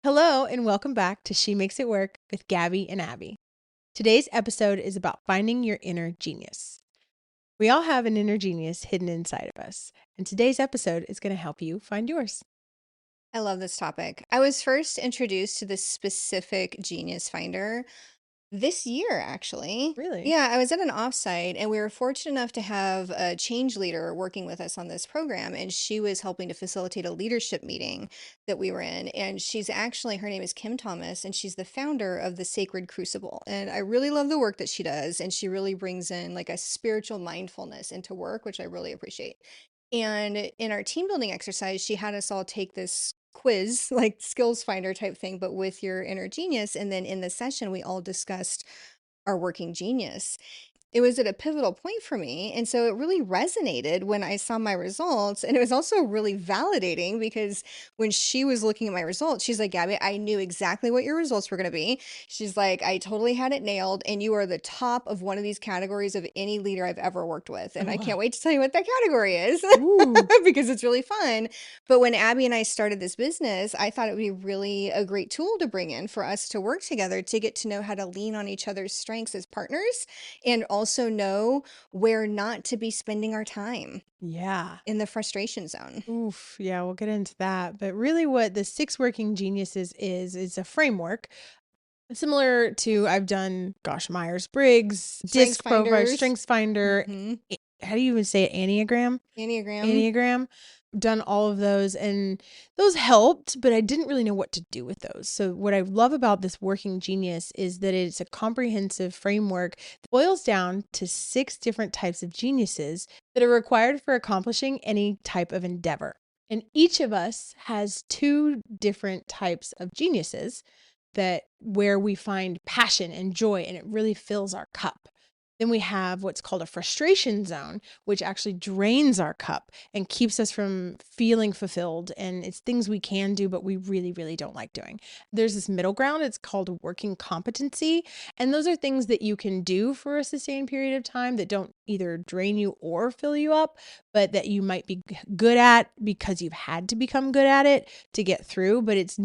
Hello, and welcome back to She Makes It Work with Gabby and Abi. Today's episode is about finding your inner genius. We all have an inner genius hidden inside of us, and today's episode is going to help you find yours. I love this topic. I was first introduced to this specific genius finder this year, actually. Really? Yeah, I was at an offsite and we were fortunate enough to have a change leader working with us on this program. And she was helping to facilitate a leadership meeting that we were in. And her name is Kim Thomas, and she's the founder of the Sacred Crucible. And I really love the work that she does. And she really brings in like a spiritual mindfulness into work, which I really appreciate. And in our team building exercise, she had us all take this quiz, like skills finder type thing, but with your inner genius. And then in the session, we all discussed our working genius. It was at a pivotal point for me, and so it really resonated when I saw my results, and it was also really validating because when she was looking at my results, she's like, "Gabby, I knew exactly what your results were gonna be." She's like, "I totally had it nailed, and you are the top of one of these categories of any leader I've ever worked with, Oh, and I can't wow. wait to tell you what that category is Ooh, because it's really fun." But when Abby and I started this business, I thought it would be really a great tool to bring in for us to work together to get to know how to lean on each other's strengths as partners and also know where not to be spending our time yeah. in the frustration zone. Oof. Yeah, we'll get into that. But really, what the six working geniuses is a framework similar to I've done, gosh, Myers Briggs, Strengths DISC profile, finders, Strengths Finder. hmm How do you even say it? Enneagram? Enneagram. Enneagram, done all of those, and those helped, but I didn't really know what to do with those. So what I love about this working genius is that it's a comprehensive framework that boils down to six different types of geniuses that are required for accomplishing any type of endeavor. And each of us has two different types of geniuses that where we find passion and joy, and it really fills our cup. Then we have what's called a frustration zone, which actually drains our cup and keeps us from feeling fulfilled. And it's things we can do, but we really, really don't like doing. There's this middle ground. It's called a working competency. And those are things that you can do for a sustained period of time that don't either drain you or fill you up, but that you might be good at because you've had to become good at it to get through. But it's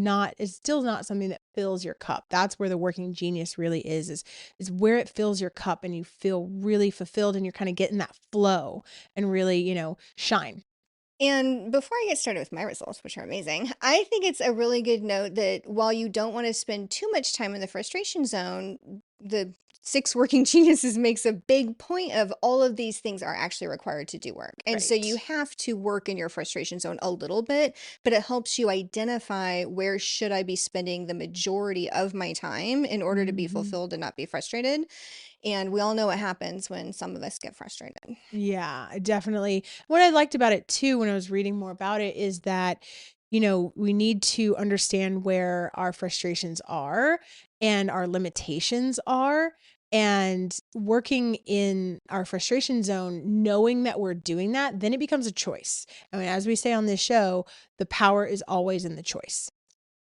still not something that fills your cup. That's where the working genius really is where it fills your cup and you feel really fulfilled and you're kind of getting that flow and really, shine. And before I get started with my results, which are amazing, I think it's a really good note that while you don't want to spend too much time in the frustration zone, the six working geniuses makes a big point of all of these things are actually required to do work. And so you Right. have to work in your frustration zone a little bit, but it helps you identify where should I be spending the majority of my time in order to be Hmm. fulfilled and not be frustrated. And we all know what happens when some of us get frustrated. Yeah, definitely. What I liked about it too, when I was reading more about it, is that, we need to understand where our frustrations are and our limitations are. And working in our frustration zone, knowing that we're doing that, then it becomes a choice. I mean, as we say on this show, the power is always in the choice.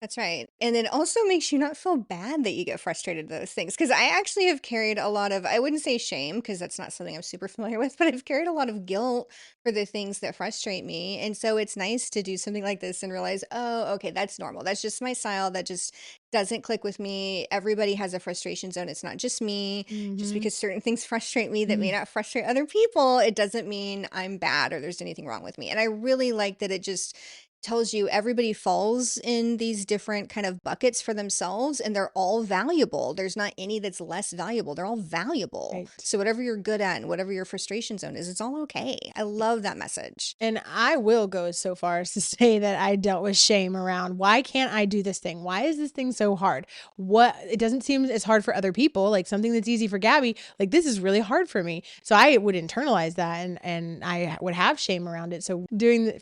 That's right. And it also makes you not feel bad that you get frustrated at those things. Because I actually have carried a lot of, I wouldn't say shame, because that's not something I'm super familiar with, but I've carried a lot of guilt for the things that frustrate me. And so it's nice to do something like this and realize, oh, okay, that's normal. That's just my style. That just doesn't click with me. Everybody has a frustration zone. It's not just me. Just Hmm. because certain things frustrate me that may not frustrate other people, it doesn't mean I'm bad or there's anything wrong with me. And I really like that it just tells you everybody falls in these different kind of buckets for themselves and they're all valuable. There's not any that's less valuable. They're all valuable. Right. So whatever you're good at and whatever your frustration zone is, it's all okay. I love that message. And I will go so far as to say that I dealt with shame around why can't I do this thing? Why is this thing so hard? What it doesn't seem as hard for other people, like something that's easy for Gabby, like this is really hard for me. So I would internalize that and I would have shame around it. So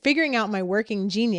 figuring out my working genius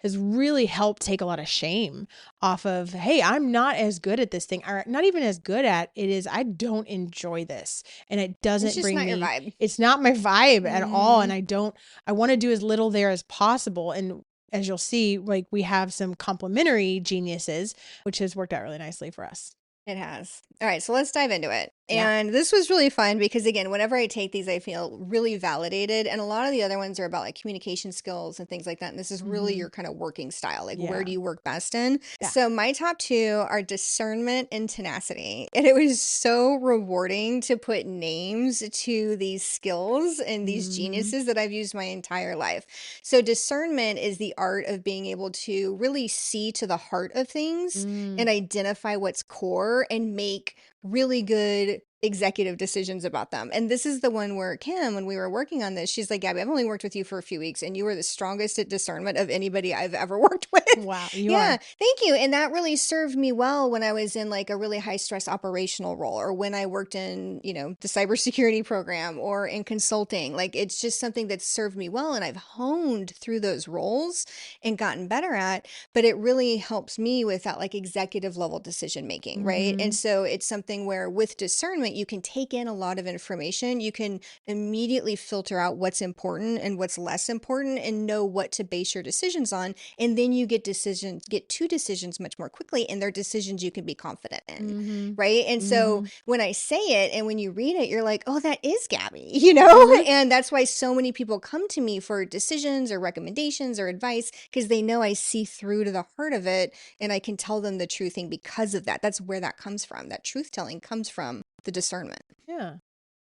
has really helped take a lot of shame off of, hey, I'm not as good at this thing, or not even as good at it is I don't enjoy this and it It's doesn't just bring not your me, vibe. it's not my vibe at all. Hmm. And I want to do as little there as possible. And as you'll see, like we have some complementary geniuses, which has worked out really nicely for us. It has. All right, so let's dive into it. Yeah. And this was really fun because, again, whenever I take these, I feel really validated. And a lot of the other ones are about like communication skills and things like that. And this is really Mm-hmm. your kind of working style. Like, where Yeah. do you work best in? Yeah. So, my top two are discernment and tenacity. And it was so rewarding to put names to these skills and these Mm-hmm. geniuses that I've used my entire life. So, discernment is the art of being able to really see to the heart of things Mm. and identify what's core and make really good executive decisions about them. And this is the one where Kim, when we were working on this, she's like, Gabby, I've only worked with you for a few weeks and you are the strongest at discernment of anybody I've ever worked with. Wow, you Yeah, are. thank you. And that really served me well when I was in like a really high stress operational role or when I worked in, the cybersecurity program or in consulting. Like it's just something that served me well and I've honed through those roles and gotten better at, but it really helps me with that like executive level decision making, right? And Mm-hmm. so it's something where with discernment, you can take in a lot of information. You can immediately filter out what's important and what's less important and know what to base your decisions on. And then you get to decisions much more quickly, and they're decisions you can be confident in, Mm-hmm. right? And so Mm-hmm. when I say it and when you read it, you're like, oh, that is Gabby, Mm-hmm. and that's why so many people come to me for decisions or recommendations or advice because they know I see through to the heart of it and I can tell them the true thing because of that. That's where that comes from. That truth telling comes from the discernment. Yeah.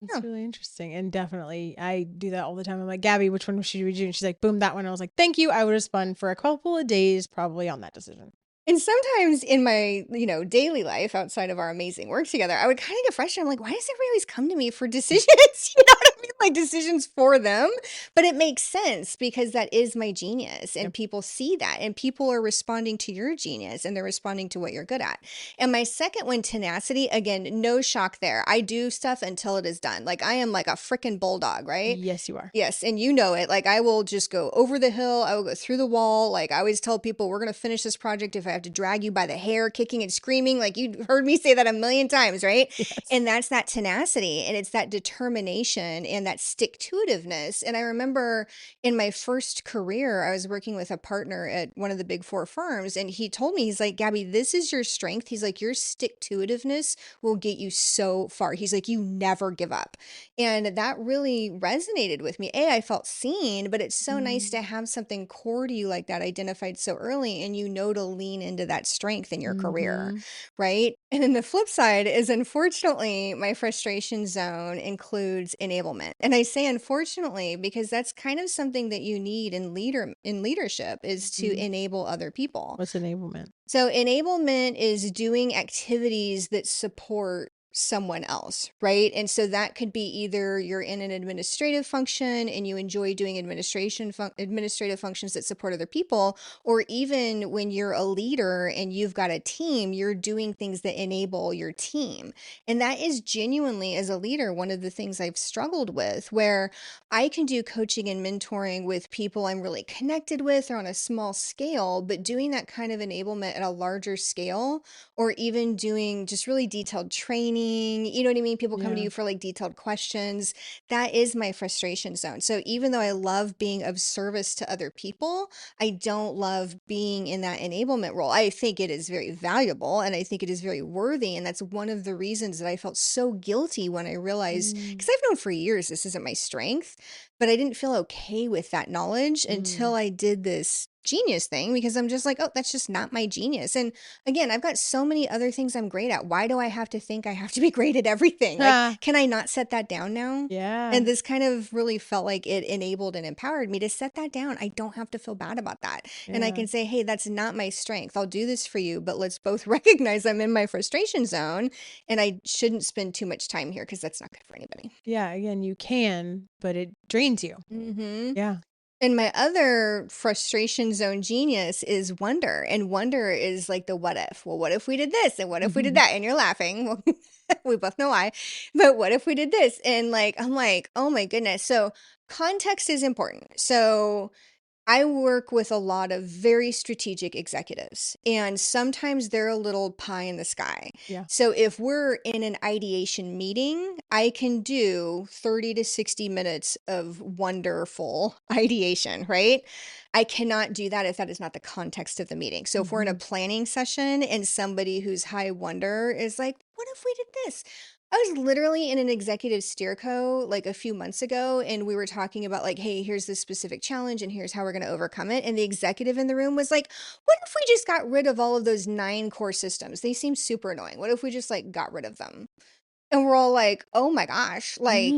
That's Yeah. really interesting. And definitely, I do that all the time. I'm like, Gabby, which one should we do? And she's like, boom, that one. I was like, thank you. I would have spun for a couple of days probably on that decision. And sometimes in my, daily life outside of our amazing work together, I would kind of get frustrated. I'm like, why does everybody always come to me for decisions? You know what I mean? Like decisions for them. But it makes sense because that is my genius. And Yep. people see that. And people are responding to your genius and they're responding to what you're good at. And my second one, tenacity, again, no shock there. I do stuff until it is done. Like I am like a freaking bulldog, right? Yes, you are. Yes, and you know it. Like I will just go over the hill. I will go through the wall. Like I always tell people, we're gonna finish this project if I have to drag you by the hair, kicking and screaming. Like you heard me say that a million times, right? Yes. And that's that tenacity, and it's that determination and that stick to itiveness. And I remember in my first career, I was working with a partner at one of the big four firms, and he told me, he's like, Gabby, this is your strength. He's like, your stick to itiveness will get you so far. He's like, you never give up. And that really resonated with me. I felt seen, but it's so nice to have something core to you like that identified so early and to lean into that strength in your career, Mm-hmm. right? And then the flip side is unfortunately, my frustration zone includes enablement. And I say unfortunately because that's kind of something that you need in leadership is to Mm-hmm. enable other people. What's enablement? So, enablement is doing activities that support someone else, right? And so that could be either you're in an administrative function and you enjoy doing administrative functions that support other people, or even when you're a leader and you've got a team, you're doing things that enable your team. And that is genuinely, as a leader, one of the things I've struggled with, where I can do coaching and mentoring with people I'm really connected with or on a small scale, but doing that kind of enablement at a larger scale, or even doing just really detailed training, you know what I mean? People come to Yeah. you for like detailed questions. That is my frustration zone. So even though I love being of service to other people, I don't love being in that enablement role. I think it is very valuable and I think it is very worthy. And that's one of the reasons that I felt so guilty when I realized, Mm. because I've known for years this isn't my strength, but I didn't feel okay with that knowledge Mm. until I did this genius thing because I'm just like, oh, that's just not my genius. And again, I've got so many other things I'm great at. Why do I have to think I have to be great at everything? Like, Ah, can I not set that down now? yeah. And this kind of really felt like it enabled and empowered me to set that down. I don't have to feel bad about that. And I Yeah. can say, hey, that's not my strength. I'll do this for you, but let's both recognize I'm in my frustration zone and I shouldn't spend too much time here because that's not good for anybody. Yeah. Again, you can, but it drains you. Mm-hmm. Yeah. And my other frustration zone genius is wonder. And wonder is like the what if. Well, what if we did this? And what if we did that? And you're laughing. Well, we both know why. But what if we did this? And like, I'm like, oh my goodness. So context is important. So I work with a lot of very strategic executives, and sometimes they're a little pie in the sky. Yeah. So if we're in an ideation meeting, I can do 30 to 60 minutes of wonderful ideation, right? I cannot do that if that is not the context of the meeting. So if we're in a Mm-hmm. planning session and somebody who's high wonder is like, what if we did this? I was literally in an executive steerco like a few months ago, and we were talking about like, hey, here's this specific challenge, and here's how we're going to overcome it. And the executive in the room was like, what if we just got rid of all of those 9 core systems? They seem super annoying. What if we just like got rid of them? And we're all like, oh my gosh, like,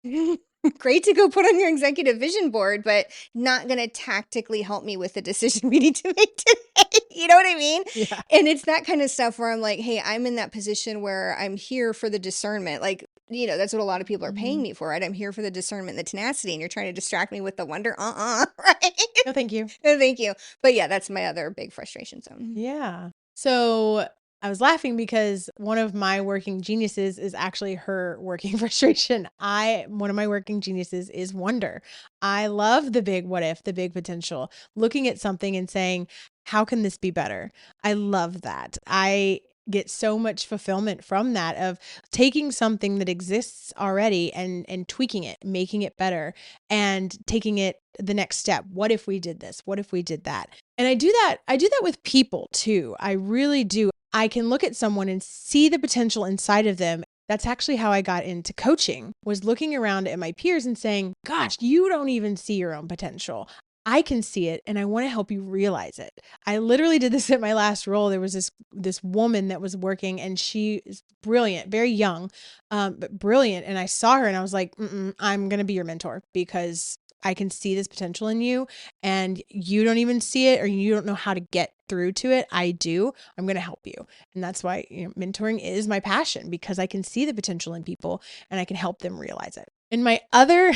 Mhm. great to go put on your executive vision board, but not going to tactically help me with the decision we need to make today. You know what I mean? Yeah. And it's that kind of stuff where I'm like, hey, I'm in that position where I'm here for the discernment. Like, that's what a lot of people are paying Mhm. me for, right? I'm here for the discernment, the tenacity, and you're trying to distract me with the wonder. Right? No, thank you. No, thank you. But yeah, that's my other big frustration zone. Yeah. So I was laughing because one of my working geniuses is actually her working frustration. One of my working geniuses is wonder. I love the big what if, the big potential, looking at something and saying, how can this be better? I love that. I get so much fulfillment from that, of taking something that exists already and tweaking it, making it better, and taking it the next step. What if we did this? What if we did that? And I do that with people too. I really do. I can look at someone and see the potential inside of them. That's actually how I got into coaching, was looking around at my peers and saying, gosh, you don't even see your own potential. I can see it and I want to help you realize it. I literally did this at my last role. There was this woman that was working, and she is brilliant, very young, but brilliant. And I saw her and I was like, I'm going to be your mentor because I can see this potential in you, and you don't even see it, or you don't know how to get through to it. I do. I'm going to help you. And that's why, mentoring is my passion, because I can see the potential in people and I can help them realize it. And my other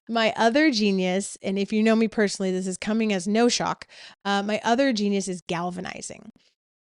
my other genius, and if you know me personally, this is coming as no shock. My other genius is galvanizing.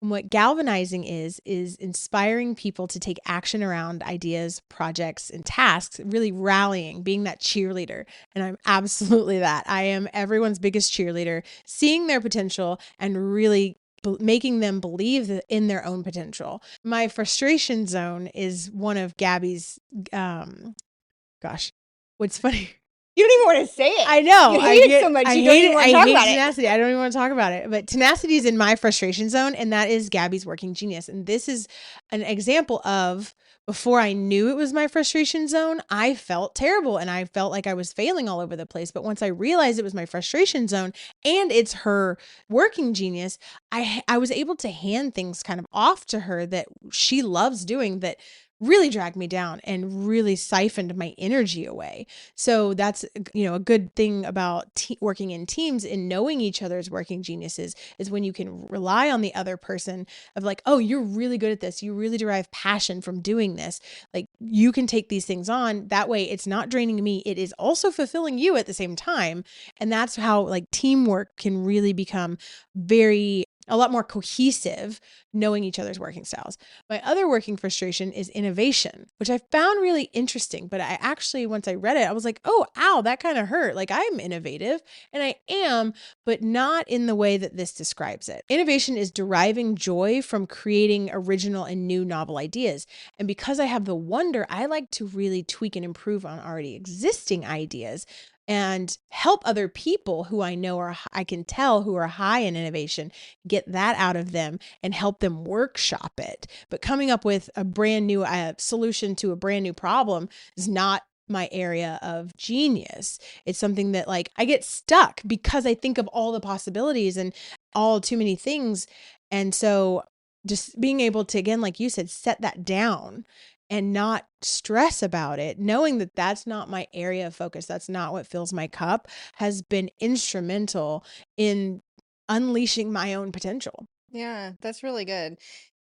And what galvanizing is inspiring people to take action around ideas, projects, and tasks, really rallying, being that cheerleader. And I'm absolutely that. I am everyone's biggest cheerleader, seeing their potential and really making them believe in their own potential. My frustration zone is one of Gabby's, gosh, what's funny. You don't even want to say it. I know. You hate it so much. You don't even want to talk about it. Tenacity. I don't even want to talk about it. But tenacity is in my frustration zone, and that is Gabby's working genius. And this is an example of, before I knew it was my frustration zone, I felt terrible and I felt like I was failing all over the place. But once I realized it was my frustration zone and it's her working genius, I was able to hand things kind of off to her that she loves doing, that really dragged me down and really siphoned my energy away. So that's, a good thing about working in teams and knowing each other's working geniuses, is when you can rely on the other person, of like, oh, you're really good at this. You really derive passion from doing this. Like, you can take these things on. That way it's not draining me. It is also fulfilling you at the same time. And that's how like teamwork can really become a lot more cohesive, knowing each other's working styles. My other working frustration is innovation, which I found really interesting. But I actually, once I read it, I was like, oh, ow, that kind of hurt. Like, I'm innovative, and I am, but not in the way that this describes it. Innovation is deriving joy from creating original and new novel ideas. And because I have the wonder, I like to really tweak and improve on already existing ideas and help other people who I can tell who are high in innovation, get that out of them and help them workshop it. But coming up with a brand new solution to a brand new problem is not my area of genius. It's something that, like, I get stuck because I think of all the possibilities and all too many things. And so just being able to, again, like you said, set that down and not stress about it, knowing that that's not my area of focus, that's not what fills my cup, has been instrumental in unleashing my own potential. Yeah, that's really good.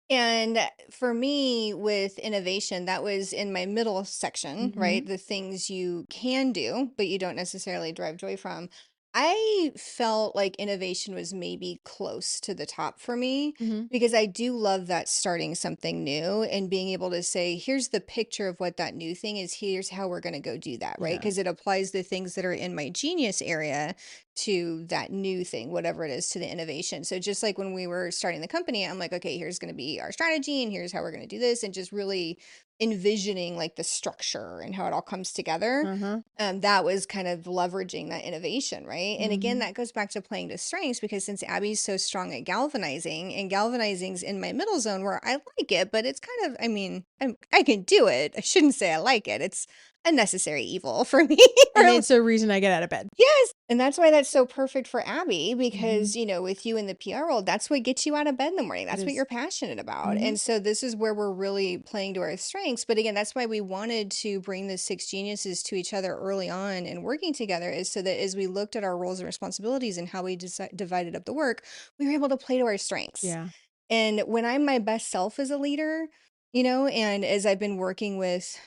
And for me, with innovation, that was in my middle section, right? Mhm. The things you can do, but you don't necessarily derive joy from. I felt like innovation was maybe close to the top for me Mhm. because I do love that starting something new and being able to say, here's the picture of what that new thing is. Here's how we're going to go do that, right? Yeah. Because it applies the things that are in my genius area to that new thing, whatever it is, to the innovation. So just like when we were starting the company, I'm like, okay, here's going to be our strategy and here's how we're going to do this, and just really envisioning like the structure and how it all comes together. Uh-huh. That was kind of leveraging that innovation, right? And again, Mhm. that goes back to playing to strengths, because since Abby's so strong at galvanizing, and galvanizing's in my middle zone where I like it, but it's kind of, I mean, I can do it. I shouldn't say I like it. It's a necessary evil for me. And Or it's a reason I get out of bed. yes, and that's why that's so perfect for Abby Mhm. because, with you in the PR world, that's what gets you out of bed in the morning. It That's what is. you're passionate about. Mhm. And so this is where we're really playing to our strengths. But again, that's why we wanted to bring the six geniuses to each other early on and working together is so that as we looked at our roles and responsibilities and how we divided up the work, we were able to play to our strengths. Yeah. And when I'm my best self as a leader, and as I've been working with,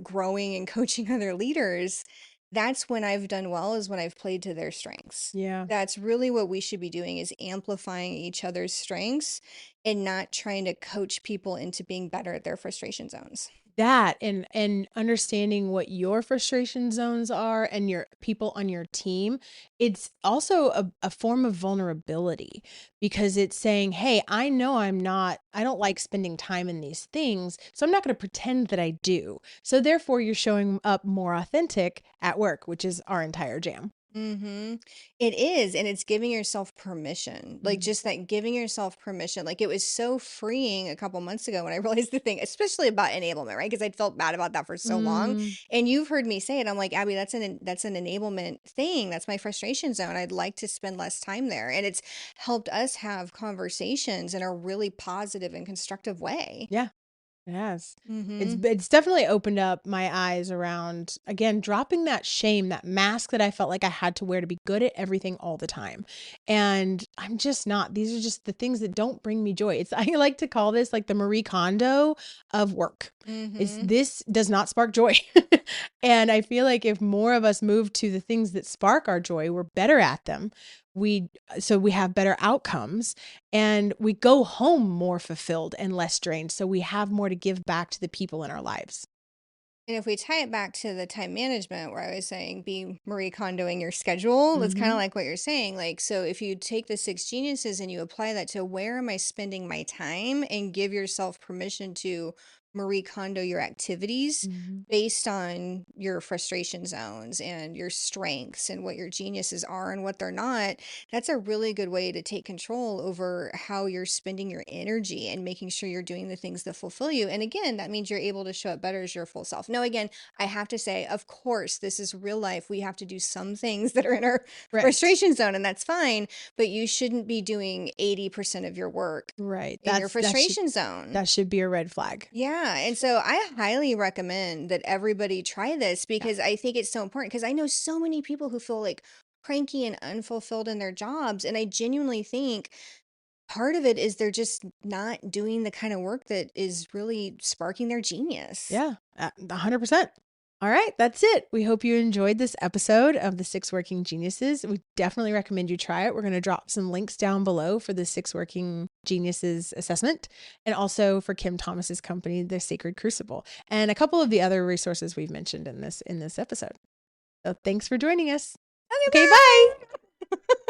growing and coaching other leaders, that's when I've done well is when I've played to their strengths. Yeah. That's really what we should be doing is amplifying each other's strengths and not trying to coach people into being better at their frustration zones. That and understanding what your frustration zones are and your people on your team, it's also a form of vulnerability because it's saying, hey, I know I don't like spending time in these things, so I'm not going to pretend that I do. So therefore you're showing up more authentic at work, which is our entire jam. Mm-hmm. It is, and it's giving yourself permission. Like Mm. just that giving yourself permission. Like it was so freeing a couple months ago when I realized the thing, especially about enablement, right? Because I'd felt bad about that for so long. Mm, And you've heard me say it. I'm like, Abby, that's an enablement thing. That's my frustration zone. I'd like to spend less time there. And it's helped us have conversations in a really positive and constructive way. yeah. Yes. Mm-hmm. It's definitely opened up my eyes around, again, dropping that shame, that mask that I felt like I had to wear to be good at everything all the time. And I'm just not. These are just the things that don't bring me joy. It's I like to call this like the Marie Kondo of work. Is Mm-hmm. this does not spark joy. And I feel like if more of us move to the things that spark our joy, we're better at them. We so we have better outcomes and we go home more fulfilled and less drained. So we have more to give back to the people in our lives. And if we tie it back to the time management, where I was saying be Marie Kondoing your schedule, that's kind of Hmm. like what you're saying. Like, so if you take the six geniuses and you apply that to where am I spending my time and give yourself permission to Marie Kondo your activities Hmm. based on your frustration zones and your strengths and what your geniuses are and what they're not, that's a really good way to take control over how you're spending your energy and making sure you're doing the things that fulfill you. And again, that means you're able to show up better as your full self. Now, again, I have to say, of course, this is real life. We have to do some things that are in our Right. frustration zone, and that's fine, but you shouldn't be doing 80% of your work Right. in your That should frustration zone. be a red flag. Yeah. And so I highly recommend that everybody try this Yeah. because I think it's so important. Because I know so many people who feel like cranky and unfulfilled in their jobs. And I genuinely think part of it is they're just not doing the kind of work that is really sparking their genius. Yeah. 100%. All right, that's it. We hope you enjoyed this episode of the Six Working Geniuses. We definitely recommend you try it. We're going to drop some links down below for the Six Working Geniuses assessment and also for Kim Thomas's company, The Sacred Crucible, and a couple of the other resources we've mentioned in this episode. So thanks for joining us. Okay, Okay, bye. bye.